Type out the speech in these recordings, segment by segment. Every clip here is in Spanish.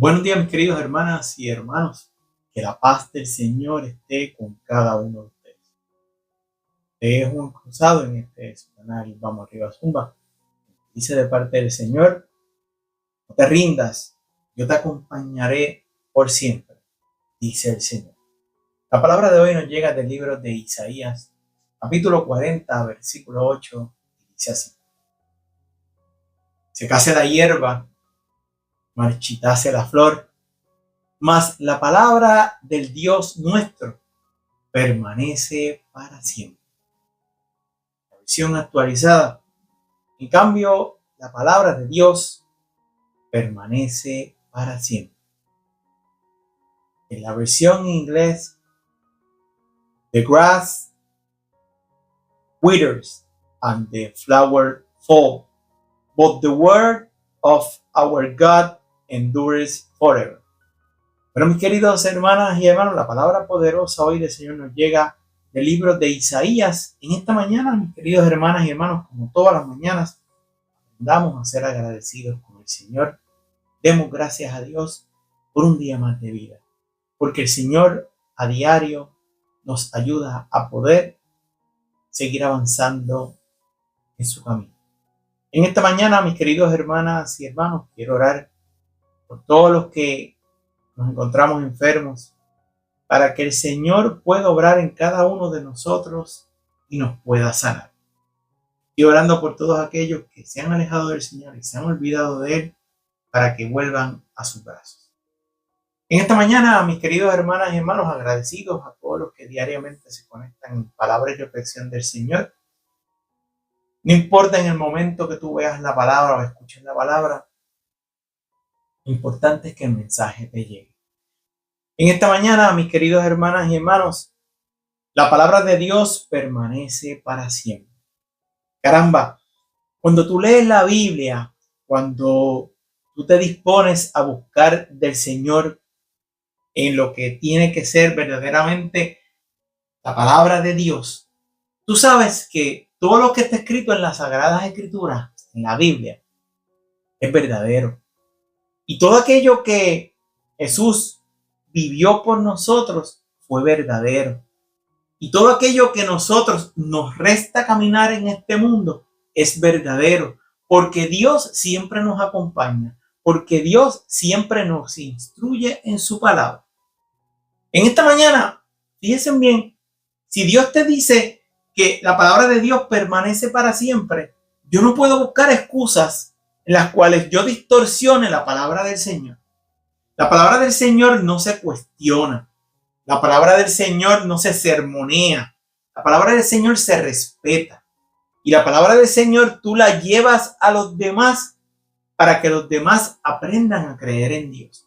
Buenos días, mis queridos hermanas y hermanos. Que la paz del Señor esté con cada uno de ustedes. Es un cruzado en su canal Vamos Arriba Zumba. Dice de parte del Señor: no te rindas, yo te acompañaré por siempre, dice el Señor. La palabra de hoy nos llega del libro de Isaías, capítulo 40, versículo 8, y dice así: secase la hierba, marchitase la flor, mas la palabra del Dios nuestro permanece para siempre. La versión actualizada: en cambio, la palabra de Dios permanece para siempre. En la versión en inglés: the grass withers and the flower fall, but the word of our God endures forever. Pero mis queridos hermanas y hermanos, la palabra poderosa hoy del Señor nos llega del libro de Isaías. En esta mañana, mis queridos hermanas y hermanos, como todas las mañanas, aprendamos a ser agradecidos con el Señor. Demos gracias a Dios por un día más de vida, porque el Señor a diario nos ayuda a poder seguir avanzando en su camino. En esta mañana, mis queridos hermanas y hermanos, quiero orar por todos los que nos encontramos enfermos, para que el Señor pueda obrar en cada uno de nosotros y nos pueda sanar. Y orando por todos aquellos que se han alejado del Señor y se han olvidado de Él, para que vuelvan a sus brazos. En esta mañana, mis queridos hermanas y hermanos, agradecidos a todos los que diariamente se conectan en palabra y reflexión del Señor. No importa en el momento que tú veas la palabra o escuches la palabra, lo importante es que el mensaje te llegue. En esta mañana, mis queridos hermanas y hermanos, la palabra de Dios permanece para siempre. Caramba, cuando tú lees la Biblia, cuando tú te dispones a buscar del Señor en lo que tiene que ser verdaderamente la palabra de Dios, tú sabes que todo lo que está escrito en las Sagradas Escrituras, en la Biblia, es verdadero. Y todo aquello que Jesús vivió por nosotros fue verdadero. Y todo aquello que nosotros nos resta caminar en este mundo es verdadero, porque Dios siempre nos acompaña, porque Dios siempre nos instruye en su palabra. En esta mañana, fíjense bien, si Dios te dice que la palabra de Dios permanece para siempre, yo no puedo buscar excusas en las cuales yo distorsione la palabra del Señor. La palabra del Señor no se cuestiona. La palabra del Señor no se sermonea. La palabra del Señor se respeta. Y la palabra del Señor tú la llevas a los demás para que los demás aprendan a creer en Dios.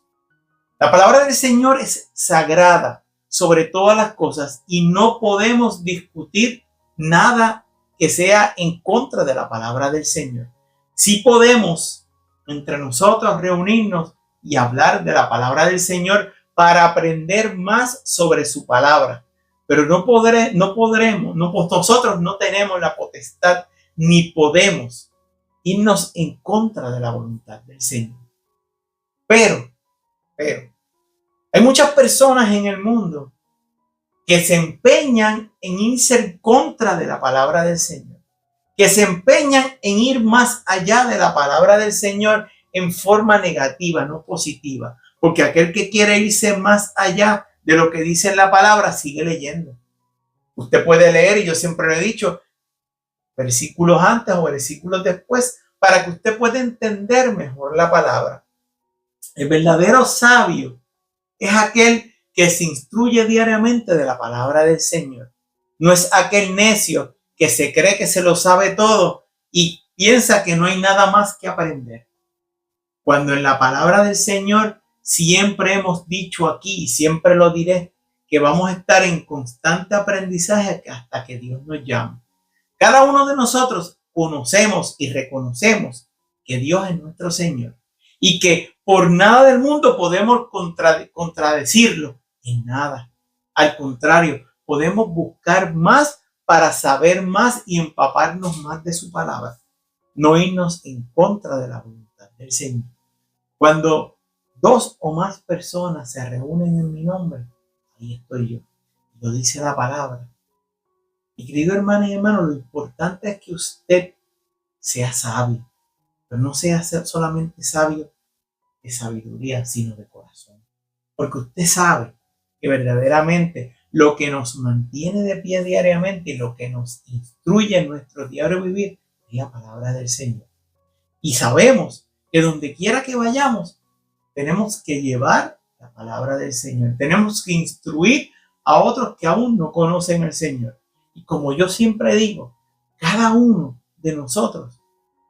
La palabra del Señor es sagrada sobre todas las cosas y no podemos discutir nada que sea en contra de la palabra del Señor. Sí podemos entre nosotros reunirnos y hablar de la palabra del Señor para aprender más sobre su palabra. Pero nosotros no tenemos la potestad ni podemos irnos en contra de la voluntad del Señor. Pero, hay muchas personas en el mundo que se empeñan en irse en contra de la palabra del Señor, que se empeñan en ir más allá de la palabra del Señor en forma negativa, no positiva, porque aquel que quiere irse más allá de lo que dice la palabra sigue leyendo. Usted puede leer, y yo siempre lo he dicho, versículos antes o versículos después, para que usted pueda entender mejor la palabra. El verdadero sabio es aquel que se instruye diariamente de la palabra del Señor. No es aquel necio que se cree que se lo sabe todo y piensa que no hay nada más que aprender. Cuando en la palabra del Señor siempre hemos dicho aquí y siempre lo diré, que vamos a estar en constante aprendizaje hasta que Dios nos llame. Cada uno de nosotros conocemos y reconocemos que Dios es nuestro Señor y que por nada del mundo podemos contradecirlo en nada. Al contrario, podemos buscar más para saber más y empaparnos más de su palabra. No irnos en contra de la voluntad del Señor. Cuando 2 o más personas se reúnen en mi nombre, ahí estoy yo. Lo dice la palabra. Mi querido hermano y hermano, lo importante es que usted sea sabio, pero no sea solamente sabio de sabiduría, sino de corazón. Porque usted sabe que verdaderamente lo que nos mantiene de pie diariamente y lo que nos instruye en nuestro diario vivir es la palabra del Señor. Y sabemos que donde quiera que vayamos, tenemos que llevar la palabra del Señor. Tenemos que instruir a otros que aún no conocen al Señor. Y como yo siempre digo, cada uno de nosotros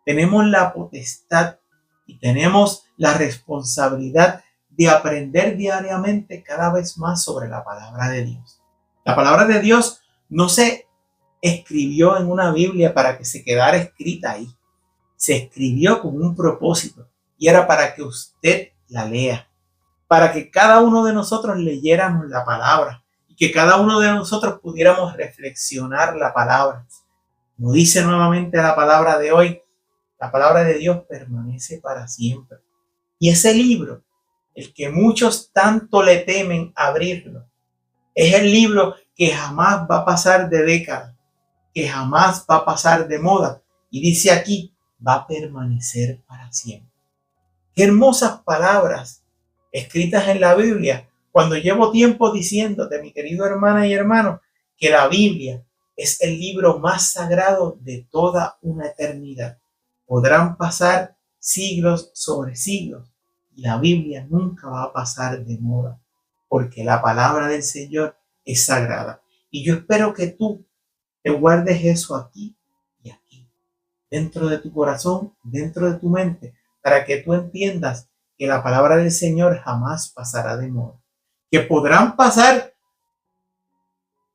tenemos la potestad y tenemos la responsabilidad de aprender diariamente cada vez más sobre la palabra de Dios. La palabra de Dios no se escribió en una Biblia para que se quedara escrita ahí. Se escribió con un propósito y era para que usted la lea, para que cada uno de nosotros leyéramos la palabra y que cada uno de nosotros pudiéramos reflexionar la palabra. Como dice nuevamente la palabra de hoy, la palabra de Dios permanece para siempre. Y ese libro, el que muchos tanto le temen abrirlo, es el libro que jamás va a pasar de década, que jamás va a pasar de moda. Y dice aquí, va a permanecer para siempre. Qué hermosas palabras escritas en la Biblia. Cuando llevo tiempo diciéndote, mi querido hermana y hermano, que la Biblia es el libro más sagrado de toda una eternidad. Podrán pasar siglos sobre siglos y la Biblia nunca va a pasar de moda, porque la palabra del Señor es sagrada. Y yo espero que tú te guardes eso aquí y aquí, dentro de tu corazón, dentro de tu mente, para que tú entiendas que la palabra del Señor jamás pasará de moda. Que podrán pasar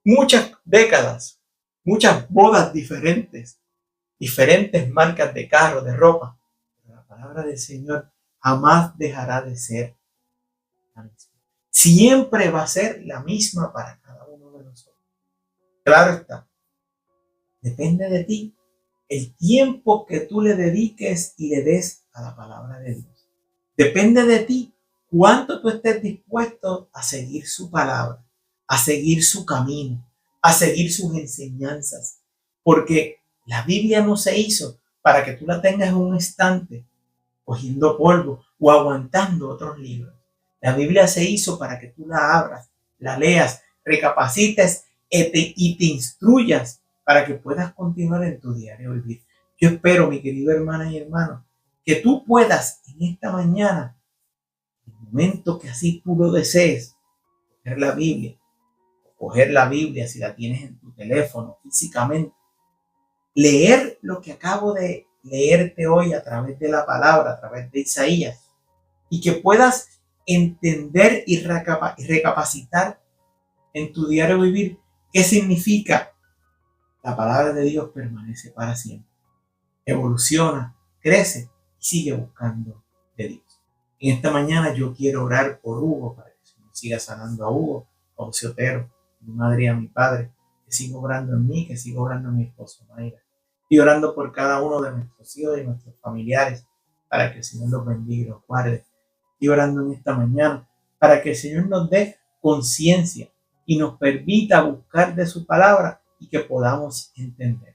muchas décadas, muchas bodas diferentes, diferentes marcas de carro, de ropa, pero la palabra del Señor jamás dejará de ser la misma. Siempre va a ser la misma para cada uno de nosotros. Claro está, depende de ti el tiempo que tú le dediques y le des a la palabra de Dios. Depende de ti cuánto tú estés dispuesto a seguir su palabra, a seguir su camino, a seguir sus enseñanzas. Porque la Biblia no se hizo para que tú la tengas en un estante, cogiendo polvo o aguantando otros libros. La Biblia se hizo para que tú la abras, la leas, recapacites y te instruyas para que puedas continuar en tu diario vivir. Yo espero, mi querido hermana y hermano, que tú puedas en esta mañana, en el momento que así tú lo desees, coger la Biblia si la tienes en tu teléfono físicamente, leer lo que acabo de leerte hoy a través de la palabra, a través de Isaías, y que puedas entender y recapacitar en tu diario vivir qué significa la palabra de Dios permanece para siempre. Evoluciona, crece y sigue buscando de Dios. En esta mañana yo quiero orar por Hugo para que el Señor siga sanando a Hugo, a José Otero, a mi madre y a mi padre, que siga obrando en mí, que siga obrando en mi esposo Mayra. Y orando por cada uno de nuestros hijos y nuestros familiares para que el Señor los bendiga y los guarde. Y orando en esta mañana para que el Señor nos dé conciencia y nos permita buscar de su palabra y que podamos entender.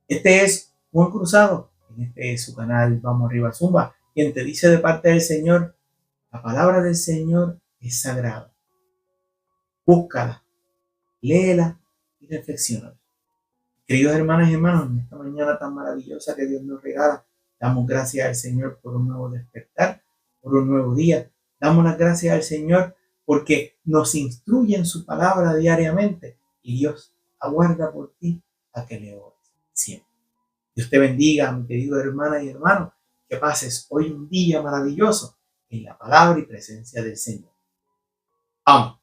Este es Juan Cruzado, en este es su canal Vamos Arriba Zumba, quien te dice de parte del Señor, la palabra del Señor es sagrada. Búscala, léela y reflexiona. Queridos hermanos y hermanos, en esta mañana tan maravillosa que Dios nos regala, damos gracias al Señor por un nuevo despertar, por un nuevo día. Damos las gracias al Señor porque nos instruye en su palabra diariamente y Dios aguarda por ti a que le ores siempre. Dios te bendiga, mi querido hermana y hermano, que pases hoy un día maravilloso en la palabra y presencia del Señor. Amén.